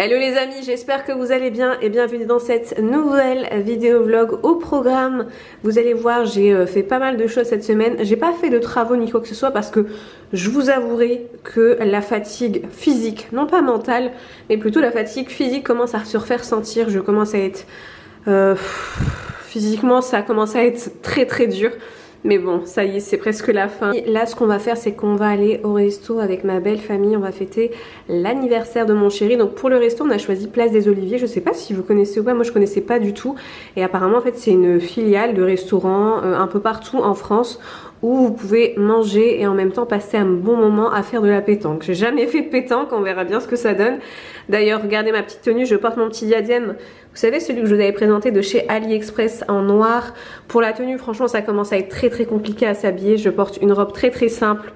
Hello les amis, j'espère que vous allez bien et bienvenue dans cette nouvelle vidéo vlog. Au programme, vous allez voir, j'ai fait pas mal de choses cette semaine. J'ai pas fait de travaux ni quoi que ce soit parce que je vous avouerai que la fatigue physique, non pas mentale, mais plutôt la fatigue physique commence à se refaire sentir. Je commence à être... physiquement, ça commence à être très dur. Mais bon, ça y est, c'est presque la fin. Et là, ce qu'on va faire, c'est qu'on va aller au resto avec ma belle famille. On va fêter l'anniversaire de mon chéri. Donc pour le resto, on a choisi Place des Oliviers. Je sais pas si vous connaissez ou pas, moi je connaissais pas du tout. Et apparemment, en fait, c'est une filiale de restaurants un peu partout en France où vous pouvez manger et en même temps passer un bon moment à faire de la pétanque. J'ai jamais fait de pétanque, on verra bien ce que ça donne. D'ailleurs, regardez ma petite tenue, je porte mon petit diadème. Vous savez, celui que je vous avais présenté de chez AliExpress en noir. Pour la tenue, franchement, ça commence à être très compliqué à s'habiller. Je porte une robe très simple.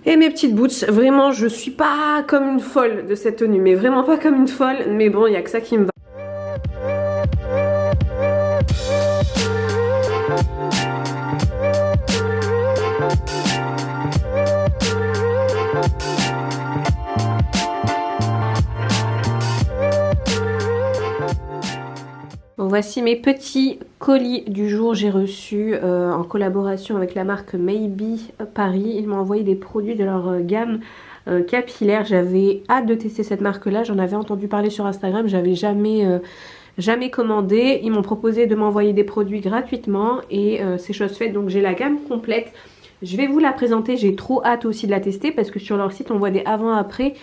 Et mes petites boots, vraiment, je suis pas comme une folle de cette tenue. Mais vraiment pas comme une folle. Mais bon, il n'y a que ça qui me va. Bon, voici mes petits colis du jour. J'ai reçu en collaboration avec la marque Maybe Paris. Ils m'ont envoyé des produits de leur gamme capillaire. J'avais hâte de tester cette marque là. J'en avais entendu parler sur Instagram. J'avais jamais commandé. Ils m'ont proposé de m'envoyer des produits gratuitement et c'est chose faite. Donc j'ai la gamme complète. Je vais vous la présenter. J'ai trop hâte aussi de la tester parce que sur leur site on voit des avant-après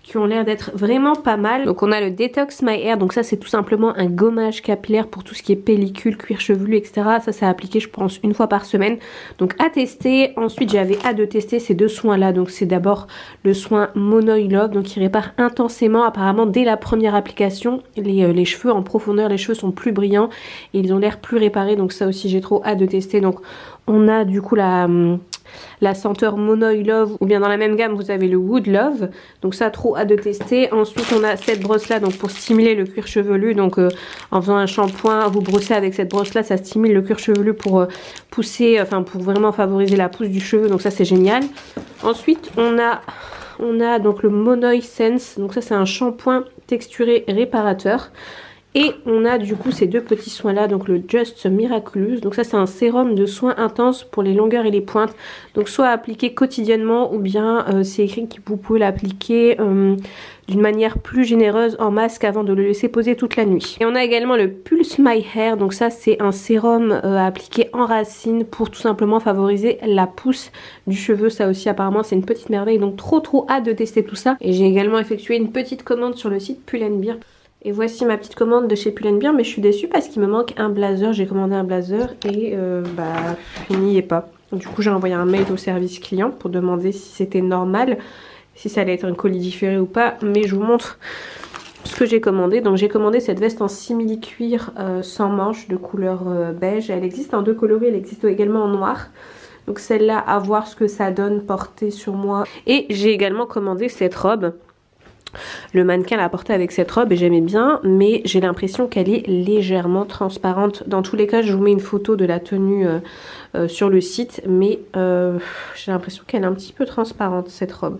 qui ont l'air d'être vraiment pas mal. Donc on a le Detox My Hair, donc ça c'est tout simplement un gommage capillaire pour tout ce qui est pellicule, cuir chevelu, etc. Ça c'est appliqué je pense une fois par semaine. Donc à tester. Ensuite j'avais hâte de tester ces deux soins là. Donc c'est d'abord le soin Mono Oil Love, donc qui répare intensément. Apparemment dès la première application, les cheveux en profondeur, les cheveux sont plus brillants et ils ont l'air plus réparés. Donc ça aussi j'ai trop hâte de tester. Donc on a du coup la senteur Mono Oil Love, ou bien dans la même gamme vous avez le Wood Love, donc ça trop hâte de tester. Ensuite on a cette brosse là donc pour stimuler le cuir chevelu, donc en faisant un shampoing vous brossez avec cette brosse là, ça stimule le cuir chevelu pour pousser, enfin pour vraiment favoriser la pousse du cheveu, donc ça c'est génial. Ensuite on a donc le Monoï Sense, donc ça c'est un shampoing texturé réparateur. Et on a du coup ces deux petits soins là, donc le Just Miraculous. Donc ça c'est un sérum de soins intenses pour les longueurs et les pointes. Donc soit appliqué quotidiennement ou bien c'est écrit que vous pouvez l'appliquer d'une manière plus généreuse en masque avant de le laisser poser toute la nuit. Et on a également le Pulse My Hair. Donc ça c'est un sérum appliqué en racine pour tout simplement favoriser la pousse du cheveu. Ça aussi apparemment c'est une petite merveille. Donc trop hâte de tester tout ça. Et j'ai également effectué une petite commande sur le site Pull&Bear. Et voici ma petite commande de chez Pull&Bear, mais je suis déçue parce qu'il me manque un blazer. J'ai commandé un blazer et il n'y est pas. Du coup j'ai envoyé un mail au service client pour demander si c'était normal, si ça allait être un colis différé ou pas. Mais je vous montre ce que j'ai commandé. Donc j'ai commandé cette veste en simili cuir sans manches de couleur beige. Elle existe en deux coloris, elle existe également en noir. Donc celle-là, à voir ce que ça donne portée sur moi. Et j'ai également commandé cette robe. Le mannequin l'a portée avec cette robe et j'aimais bien, mais j'ai l'impression qu'elle est légèrement transparente. Dans tous les cas, je vous mets une photo de la tenue sur le site, mais j'ai l'impression qu'elle est un petit peu transparente cette robe.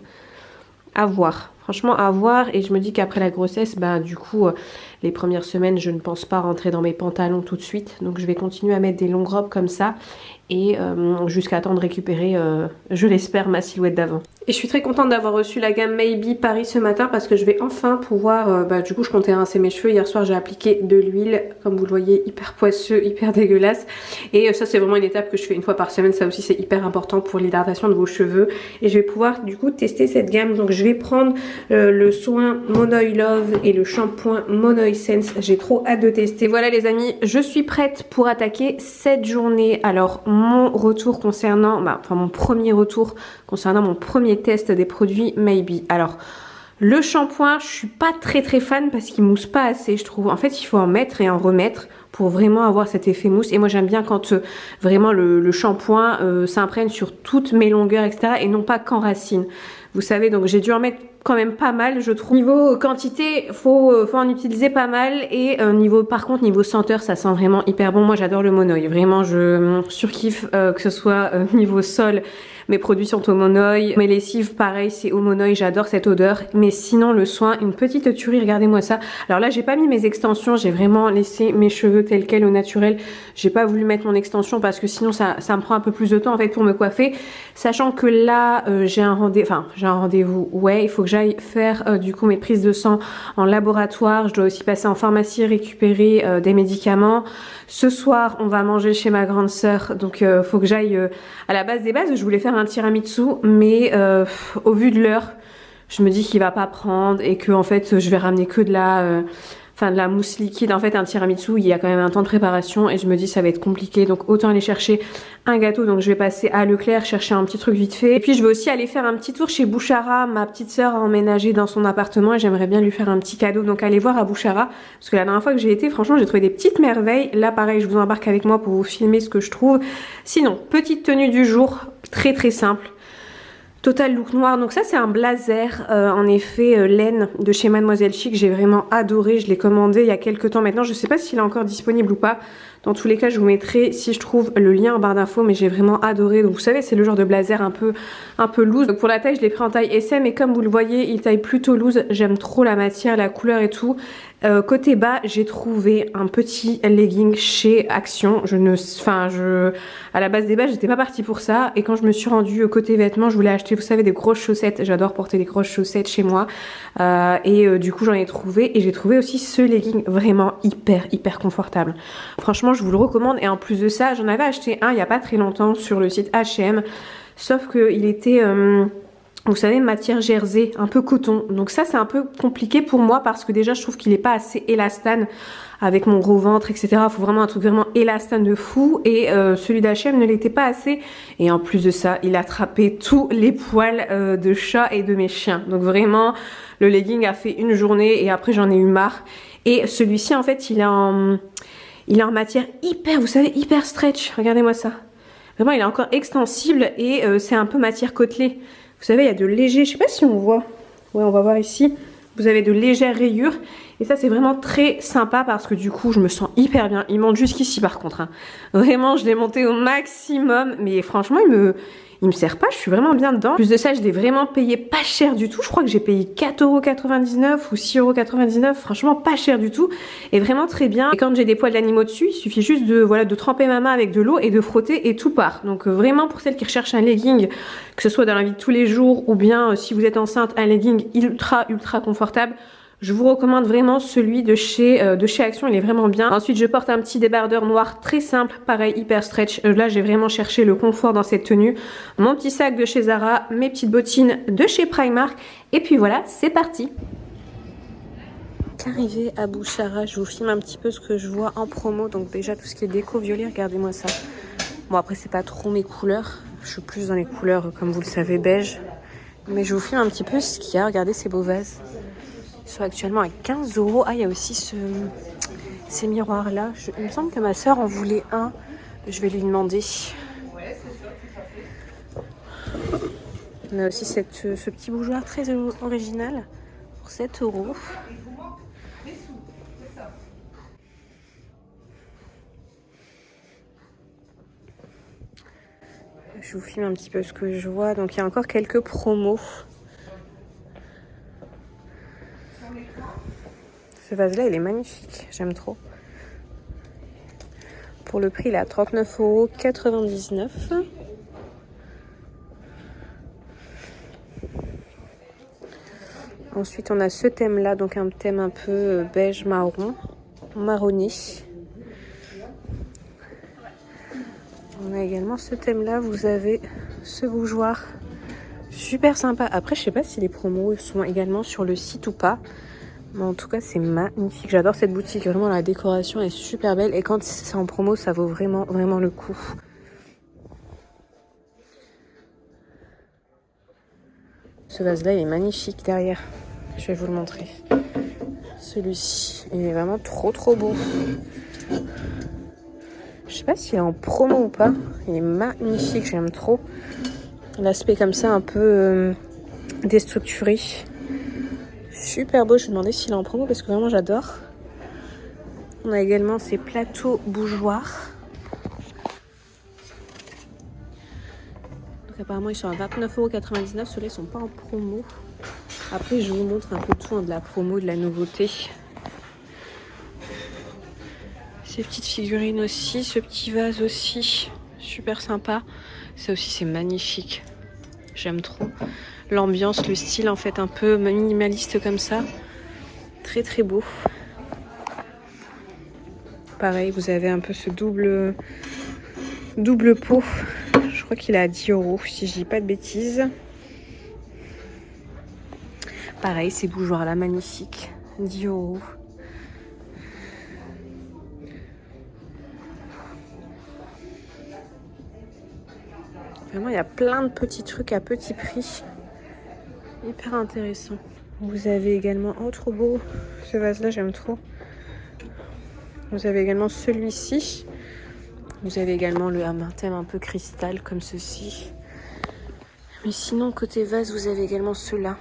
À voir, franchement à voir. Et je me dis qu'après la grossesse, du coup les premières semaines je ne pense pas rentrer dans mes pantalons tout de suite. Donc je vais continuer à mettre des longues robes comme ça et jusqu'à temps de récupérer, je l'espère, ma silhouette d'avant. Et je suis très contente d'avoir reçu la gamme Maybe Paris ce matin parce que je vais enfin pouvoir, du coup je comptais rincer mes cheveux. Hier soir j'ai appliqué de l'huile, comme vous le voyez, hyper poisseux, hyper dégueulasse. Et ça c'est vraiment une étape que je fais une fois par semaine, ça aussi c'est hyper important pour l'hydratation de vos cheveux. Et je vais pouvoir du coup tester cette gamme. Donc je vais prendre le soin Mono Oil Love et le shampoing Monoï Sense. J'ai trop hâte de tester. Voilà les amis, je suis prête pour attaquer cette journée. Alors mon retour concernant, mon premier retour concernant mon premier test des produits Maybe. Alors le shampoing, je suis pas très fan parce qu'il mousse pas assez, je trouve. En fait il faut en mettre et en remettre pour vraiment avoir cet effet mousse. Et moi j'aime bien quand vraiment le shampoing s'imprègne sur toutes mes longueurs, etc. et non pas qu'en racine. Vous savez, donc j'ai dû en mettre quand même pas mal, je trouve. Niveau quantité, faut en utiliser pas mal. Et par contre, niveau senteur, ça sent vraiment hyper bon. Moi, j'adore le Monoi. Vraiment, je surkiffe que ce soit niveau sol. Mes produits sont au Monoi. Mes lessives, pareil, c'est au Monoi. J'adore cette odeur. Mais sinon, le soin, une petite tuerie. Regardez-moi ça. Alors là, j'ai pas mis mes extensions. J'ai vraiment laissé mes cheveux tels quels au naturel. J'ai pas voulu mettre mon extension parce que sinon, ça me prend un peu plus de temps en fait pour me coiffer. Sachant que là, j'ai un rendez-vous. Ouais, il faut que j'aille faire du coup mes prises de sang en laboratoire. Je dois aussi passer en pharmacie récupérer des médicaments. Ce soir, on va manger chez ma grande sœur. Donc, faut que j'aille à la base des bases. Je voulais faire un tiramisu, mais au vu de l'heure, je me dis qu'il va pas prendre et que en fait, je vais ramener que de la mousse liquide. En fait, un tiramisu, il y a quand même un temps de préparation et je me dis ça va être compliqué. Donc autant aller chercher un gâteau. Donc je vais passer à Leclerc chercher un petit truc vite fait. Et puis je vais aussi aller faire un petit tour chez Bouchara. Ma petite sœur a emménagé dans son appartement et j'aimerais bien lui faire un petit cadeau. Donc aller voir à Bouchara. Parce que la dernière fois que j'ai été, franchement, j'ai trouvé des petites merveilles. Là, pareil, je vous embarque avec moi pour vous filmer ce que je trouve. Sinon, petite tenue du jour, très très simple. Total look noir, donc ça c'est un blazer en effet laine de chez Mademoiselle Chic, j'ai vraiment adoré, je l'ai commandé il y a quelques temps maintenant, je sais pas s'il est encore disponible ou pas, dans tous les cas je vous mettrai si je trouve le lien en barre d'infos, mais j'ai vraiment adoré, donc vous savez c'est le genre de blazer un peu loose, donc pour la taille je l'ai pris en taille SM et comme vous le voyez il taille plutôt loose, j'aime trop la matière, la couleur et tout. Côté bas, j'ai trouvé un petit legging chez Action. À la base des bas, j'étais pas partie pour ça. Et quand je me suis rendue côté vêtements, je voulais acheter, vous savez, des grosses chaussettes. J'adore porter des grosses chaussettes chez moi. Du coup, j'en ai trouvé. Et j'ai trouvé aussi ce legging vraiment hyper confortable. Franchement, je vous le recommande. Et en plus de ça, j'en avais acheté un il y a pas très longtemps sur le site H&M. Sauf qu'il était... vous savez, matière jersey, un peu coton. Donc ça, c'est un peu compliqué pour moi parce que déjà, je trouve qu'il n'est pas assez élastane avec mon gros ventre, etc. Il faut vraiment un truc vraiment élastane de fou. Et celui d'H&M ne l'était pas assez. Et en plus de ça, il attrapait tous les poils de chat et de mes chiens. Donc vraiment, le legging a fait une journée et après, j'en ai eu marre. Et celui-ci, en fait, il est en matière vous savez, hyper stretch. Regardez-moi ça. Vraiment, il est encore extensible et c'est un peu matière côtelée. Vous savez, il y a de légers, je sais pas si on voit. Ouais, on va voir ici. Vous avez de légères rayures. Et ça, c'est vraiment très sympa parce que du coup, je me sens hyper bien. Il monte jusqu'ici par contre. Hein. Vraiment, je l'ai monté au maximum. Mais franchement, il me sert pas. Je suis vraiment bien dedans. En plus de ça, je l'ai vraiment payé pas cher du tout. Je crois que j'ai payé 4,99 € ou 6,99 €. Franchement, pas cher du tout. Et vraiment très bien. Et quand j'ai des poils d'animaux dessus, il suffit juste de tremper ma main avec de l'eau et de frotter et tout part. Donc vraiment pour celles qui recherchent un legging, que ce soit dans la vie de tous les jours ou bien si vous êtes enceinte, un legging ultra confortable. Je vous recommande vraiment celui de chez Action, il est vraiment bien. Ensuite, je porte un petit débardeur noir très simple, pareil, hyper stretch. Là, j'ai vraiment cherché le confort dans cette tenue. Mon petit sac de chez Zara, mes petites bottines de chez Primark. Et puis voilà, c'est parti. Arrivé à Bouchara, je vous filme un petit peu ce que je vois en promo. Donc déjà, tout ce qui est déco violet, regardez-moi ça. Bon, après, c'est pas trop mes couleurs. Je suis plus dans les couleurs, comme vous le savez, beige. Mais je vous filme un petit peu ce qu'il y a. Regardez ces beaux vases. Ils sont actuellement à 15 €. Ah, il y a aussi ces miroirs-là. Il me semble que ma soeur en voulait un. Je vais lui demander. On a aussi ce petit bougeoir très original pour 7 €. Je vous filme un petit peu ce que je vois. Donc il y a encore quelques promos. Ce vase-là, il est magnifique. J'aime trop. Pour le prix, il est à 39,99 €. Ensuite, on a ce thème-là, donc un thème un peu beige marronné. On a également ce thème-là. Vous avez ce bougeoir super sympa. Après, je sais pas si les promos sont également sur le site ou pas. Mais en tout cas, c'est magnifique. J'adore cette boutique. Vraiment, la décoration est super belle. Et quand c'est en promo, ça vaut vraiment le coup. Ce vase-là, il est magnifique derrière. Je vais vous le montrer. Celui-ci, il est vraiment trop beau. Je sais pas s'il est en promo ou pas. Il est magnifique, j'aime trop. L'aspect comme ça, un peu déstructuré. Super beau, je me demandais s'il est en promo parce que vraiment j'adore. On a également ces plateaux bougeoirs. Donc apparemment ils sont à 29,99 €, ceux-là ils sont pas en promo. Après je vous montre un peu tout, de la promo, de la nouveauté. Ces petites figurines aussi, ce petit vase aussi, super sympa. Ça aussi c'est magnifique, j'aime trop. L'ambiance, le style en fait un peu minimaliste comme ça, très très beau. Pareil, vous avez un peu ce double pot. Je crois qu'il est à 10 € si je dis pas de bêtises. Pareil, ces bougeoirs là magnifiques, 10 €. Vraiment, il y a plein de petits trucs à petit prix. Hyper intéressant. Vous avez également, oh trop beau, ce vase là j'aime trop. Vous avez également celui-ci. Vous avez également un thème un peu cristal comme ceci. Mais sinon côté vase vous avez également ceux-là.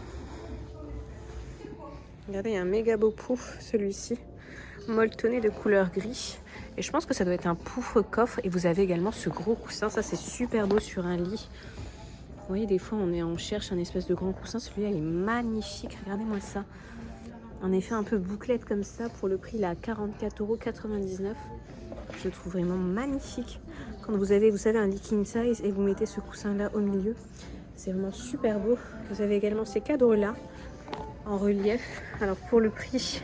Regardez, il y a un méga beau pouf, celui-ci, molletonné de couleur gris. Et je pense que ça doit être un pouf coffre. Et vous avez également ce gros coussin, ça c'est super beau sur un lit. Vous voyez, des fois on cherche un espèce de grand coussin. Celui-là il est magnifique, regardez-moi ça. En effet un peu bouclette comme ça, pour le prix il est à 44,99 €. Je le trouve vraiment magnifique. Quand vous avez, vous savez, un lit king size et vous mettez ce coussin là au milieu, c'est vraiment super beau. Vous avez également ces cadres là en relief. Alors pour le prix,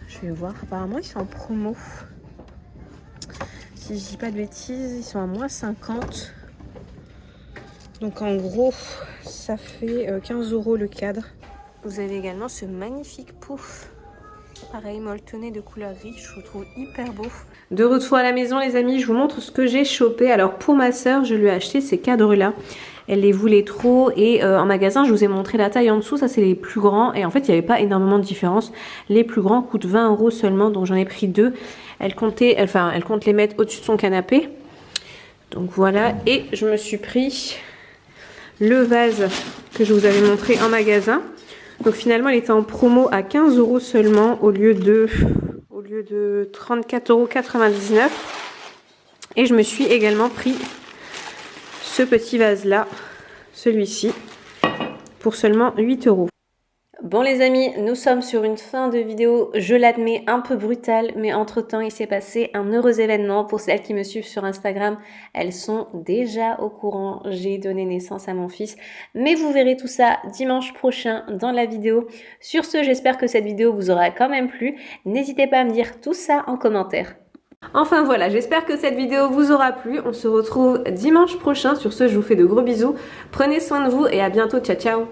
je vais voir, apparemment ils sont en promo. Si je dis pas de bêtises, ils sont à moins 50. Donc en gros, ça fait 15 € le cadre. Vous avez également ce magnifique pouf. Pareil, molletonné de couleur gris, je le trouve hyper beau. De retour à la maison les amis, je vous montre ce que j'ai chopé. Alors pour ma soeur, je lui ai acheté ces cadres là. Elle les voulait trop et en magasin, je vous ai montré la taille en dessous. Ça c'est les plus grands et en fait il n'y avait pas énormément de différence. Les plus grands coûtent 20 € seulement, donc j'en ai pris deux. Elle compte les mettre au-dessus de son canapé. Donc voilà, et je me suis pris le vase que je vous avais montré en magasin. Donc finalement, il était en promo à 15 € seulement au lieu de 34,99 €. Et je me suis également pris ce petit vase-là, celui-ci, pour seulement 8 €. Bon les amis, nous sommes sur une fin de vidéo, je l'admets, un peu brutale, mais entre-temps, il s'est passé un heureux événement. Pour celles qui me suivent sur Instagram, elles sont déjà au courant. J'ai donné naissance à mon fils, mais vous verrez tout ça dimanche prochain dans la vidéo. Sur ce, j'espère que cette vidéo vous aura quand même plu. N'hésitez pas à me dire tout ça en commentaire. Enfin voilà, j'espère que cette vidéo vous aura plu. On se retrouve dimanche prochain. Sur ce, je vous fais de gros bisous. Prenez soin de vous et à bientôt. Ciao, ciao!